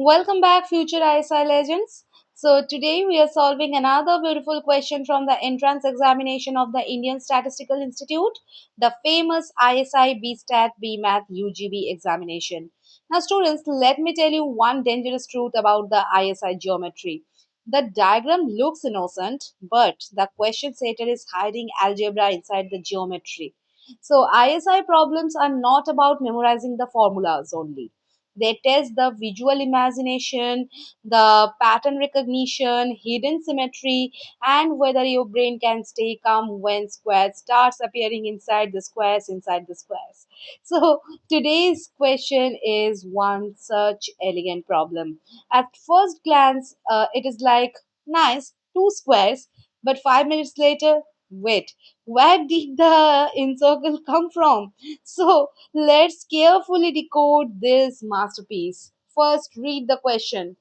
Welcome back, future ISI legends. So, today we are solving another beautiful question from the entrance examination of the Indian Statistical Institute, the famous ISI B.Stat B.Math UGB examination. Now, students, let me tell you one dangerous truth about the ISI geometry. The diagram looks innocent, but the question setter is hiding algebra inside the geometry. So, ISI problems are not about memorizing the formulas only. They test the visual imagination, the pattern recognition, hidden symmetry, and whether your brain can stay calm when squares starts appearing inside the squares inside the squares. So today's question is one such elegant problem. At first glance, it is like nice, two squares, but 5 minutes later, wait, where did the encircle come from? So let's carefully decode this masterpiece. First, read the question.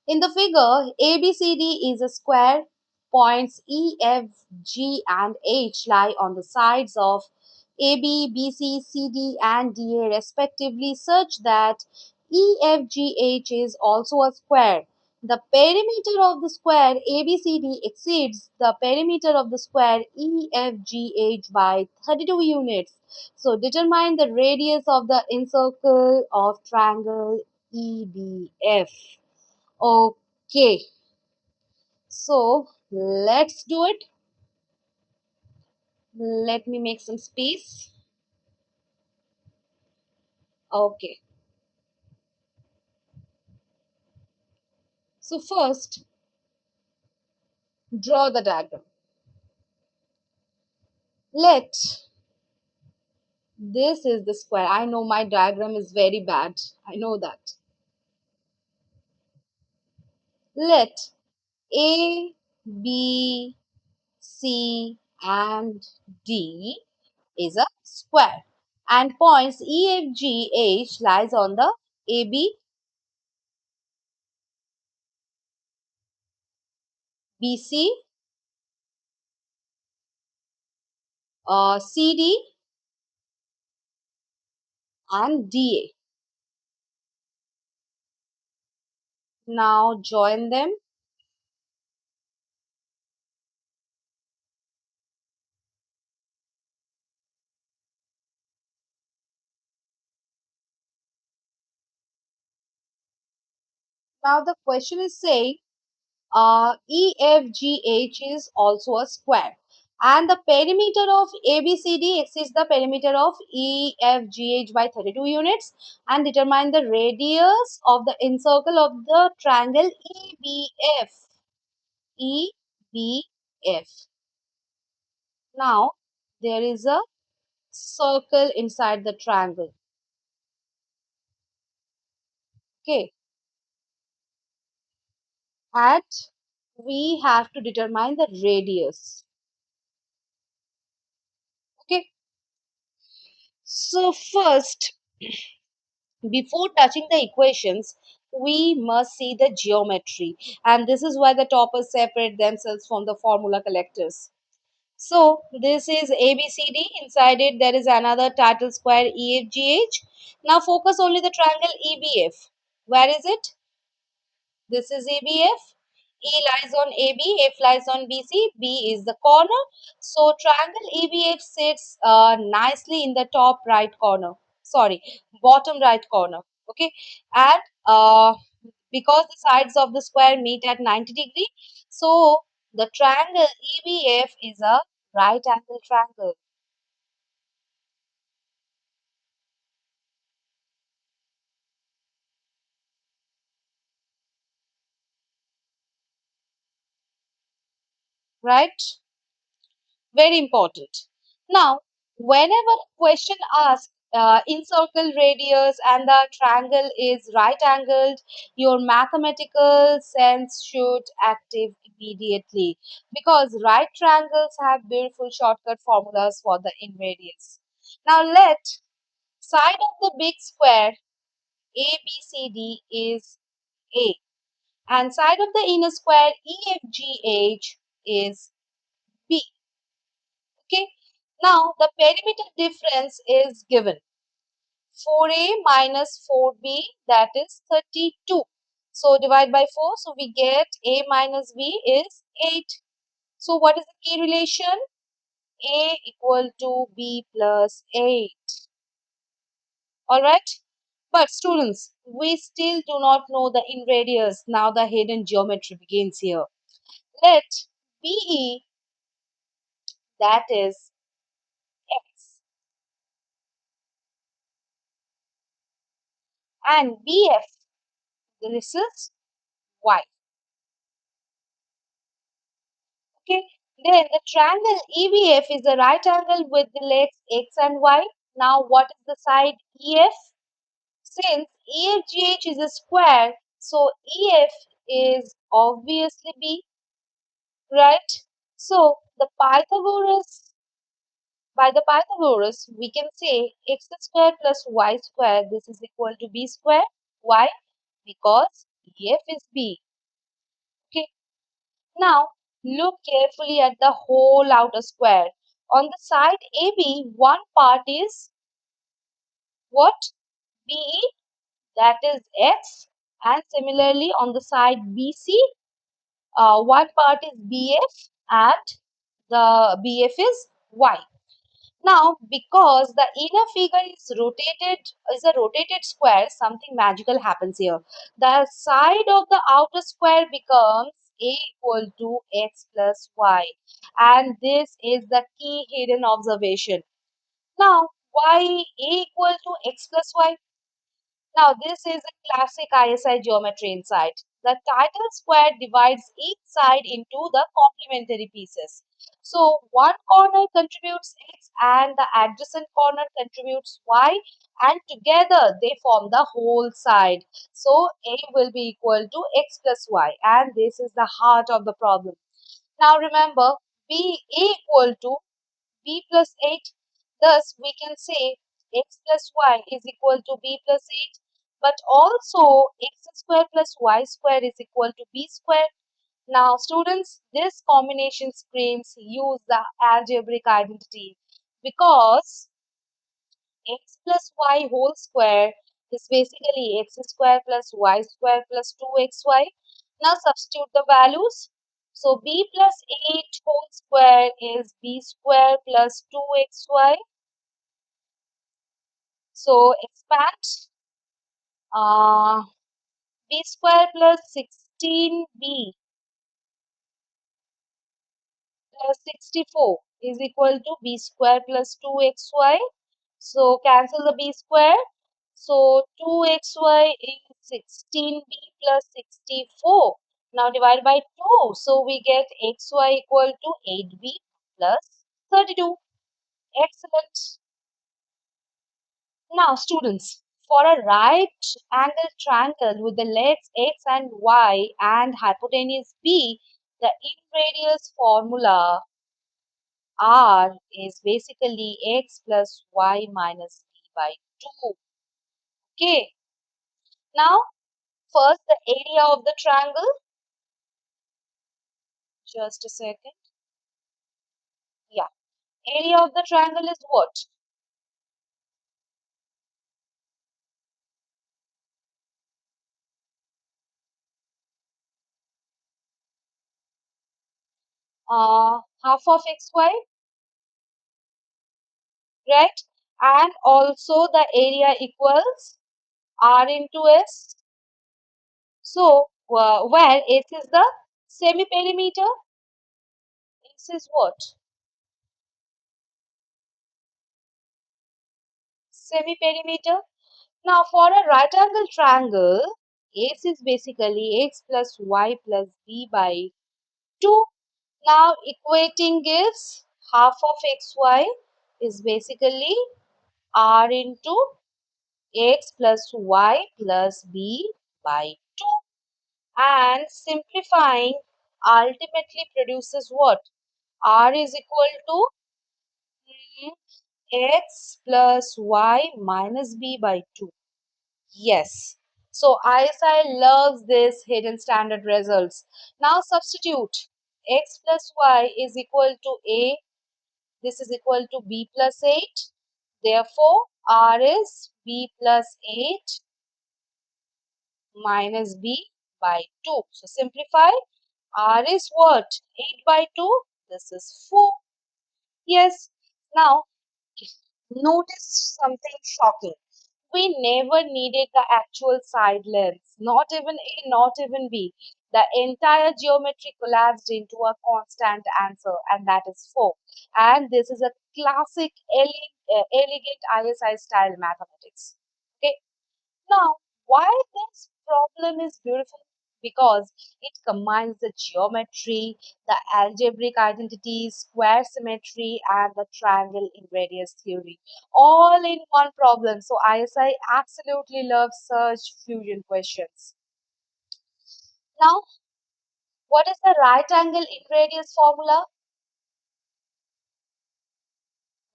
In the figure, ABCD is a square. Points E, F, G, and H lie on the sides of AB, BC, CD, and DA respectively, such that EFGH is also a square. The perimeter of the square ABCD exceeds the perimeter of the square EFGH by 32 units. So determine the radius of the incircle of triangle EDF. Okay, so let's do it. Let me make some space. Okay, so first, draw the diagram. Let this is the square. I know my diagram is very bad. I know that. Let A, B, C, and D is a square, and points E, F, G, H lies on the AB, BC, CD, and DA. Now join them. Now the question is saying EFGH is also a square, and the perimeter of ABCD exceeds the perimeter of EFGH by 32 units, and determine the radius of the incircle of the triangle EBF. EBF. Now there is a circle inside the triangle. Okay, and we have to determine the radius. Okay, so first, before touching the equations, we must see the geometry, and this is why the toppers separate themselves from the formula collectors. So this is ABCD. Inside it, there is another title square EFGH. Now focus only the triangle EBF. Where is it? This is EBF. E lies on AB, F lies on BC, B is the corner. So triangle EBF sits nicely in the top right corner. Sorry, bottom right corner. Okay, and because the sides of the square meet at 90 degree, so the triangle EBF is a right angle triangle. Right? Very important. Now, whenever question asks encircle radius and the triangle is right angled, your mathematical sense should active immediately, because right triangles have beautiful shortcut formulas for the invariance. Now let side of the big square ABCD is A, and side of the inner square EFGH is B. Okay. Now the perimeter difference is given. 4a minus 4b, that is 32. So divide by 4, so we get a minus b is 8. So what is the key relation? A equal to b plus 8. Alright? But students, we still do not know the invariants. Now the hidden geometry begins here. Let BE, that is X, and BF, this is Y. Okay, then the triangle EBF is a right angle with the legs X and Y. Now what is the side EF? Since EFGH is a square, so EF is obviously B, right? So by the Pythagoras, we can say x square plus y square, this is equal to b square. Why? Because EF is B. Okay. Now, look carefully at the whole outer square. On the side AB, one part is what? BE, that is X. And similarly, on the side BC, one part is BF and the BF is Y. Now, because the inner figure is a rotated square, something magical happens here. The side of the outer square becomes a equal to x plus y, and this is the key hidden observation. Now, why a equal to x plus y? Now, this is a classic ISI geometry insight. The title square divides each side into the complementary pieces. So, one corner contributes x and the adjacent corner contributes y, and together they form the whole side. So, a will be equal to x plus y, and this is the heart of the problem. Now, remember, b a equal to b plus 8. Thus, we can say x plus y is equal to b plus 8. But also, x square plus y square is equal to b square. Now, students, this combination screams use the algebraic identity, because x plus y whole square is basically x square plus y square plus 2xy. Now substitute the values. So b plus 8 whole square is b square plus 2xy. So expand, uh, b square plus 16b plus 64 is equal to b square plus 2xy. So cancel the b square. So 2xy is 16b plus 64. Now divide by 2. So we get xy equal to 8b plus 32. Excellent. Now students, for a right angle triangle with the legs x and y and hypotenuse b, the inradius formula R is basically x plus y minus b by 2. Okay. Now, first the area of the triangle. Just a second. Yeah. Area of the triangle is what? Half of xy, right? And also the area equals R into S. So, where S is the semi-perimeter, S is what? Semi-perimeter. Now, for a right angle triangle, S is basically x plus y plus b by 2. Now, equating gives half of xy is basically r into x plus y plus b by 2. And simplifying ultimately produces what? R is equal to x plus y minus b by 2. Yes. So ISI loves this hidden standard results. Now substitute x plus y is equal to a. This is equal to b plus 8. Therefore, R is B plus 8 minus B by 2. So simplify. R is what? 8 by 2. This is 4. Yes. Now, notice something shocking. We never needed the actual side lengths, not even A, not even B. The entire geometry collapsed into a constant answer, and that is 4. And this is a classic elegant ISI style mathematics. Okay, now, why this problem is beautiful? Because it combines the geometry, the algebraic identities, square symmetry, and the triangle invariance theory, all in one problem. So ISI absolutely loves such fusion questions. Now, what is the right angle invariance formula?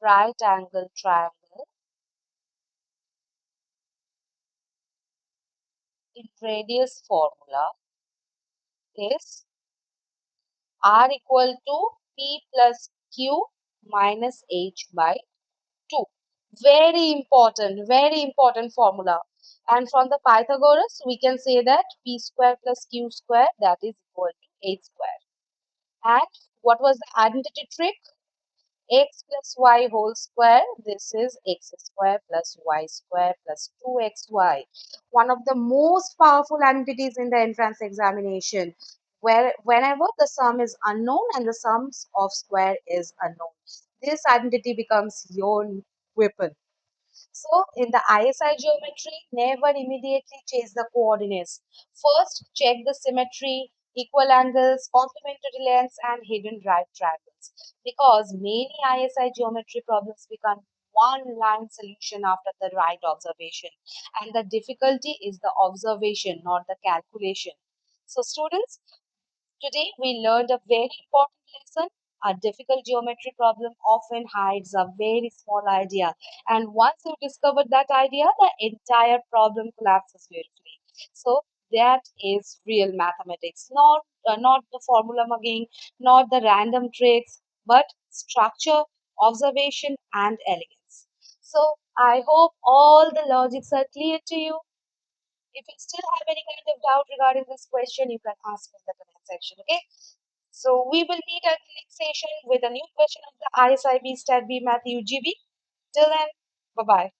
Right angle triangle invariance formula is R equal to P plus Q minus H by 2. Very important formula. And from the Pythagoras, we can say that P square plus Q square, that is equal to H square. And what was the identity trick? X plus y whole square. This is x square plus y square plus 2xy. One of the most powerful identities in the entrance examination, where whenever the sum is unknown and the sums of square is unknown, this identity becomes your weapon. So in the ISI geometry, never immediately chase the coordinates. First, check the symmetry, equal angles, complementary lengths, and hidden right triangles. Because many ISI geometry problems become one line solution after the right observation. And the difficulty is the observation, not the calculation. So students, today we learned a very important lesson. A difficult geometry problem often hides a very small idea, and once you discover that idea, the entire problem collapses beautifully. So that is real mathematics, not the formula mugging, not the random tricks, but structure, observation, and elegance. So I hope all the logics are clear to you. If you still have any kind of doubt regarding this question, you can ask me in the comment section. Okay. So we will meet at the next session with a new question of the ISI B.Stat B.Math UGB. Till then, bye bye.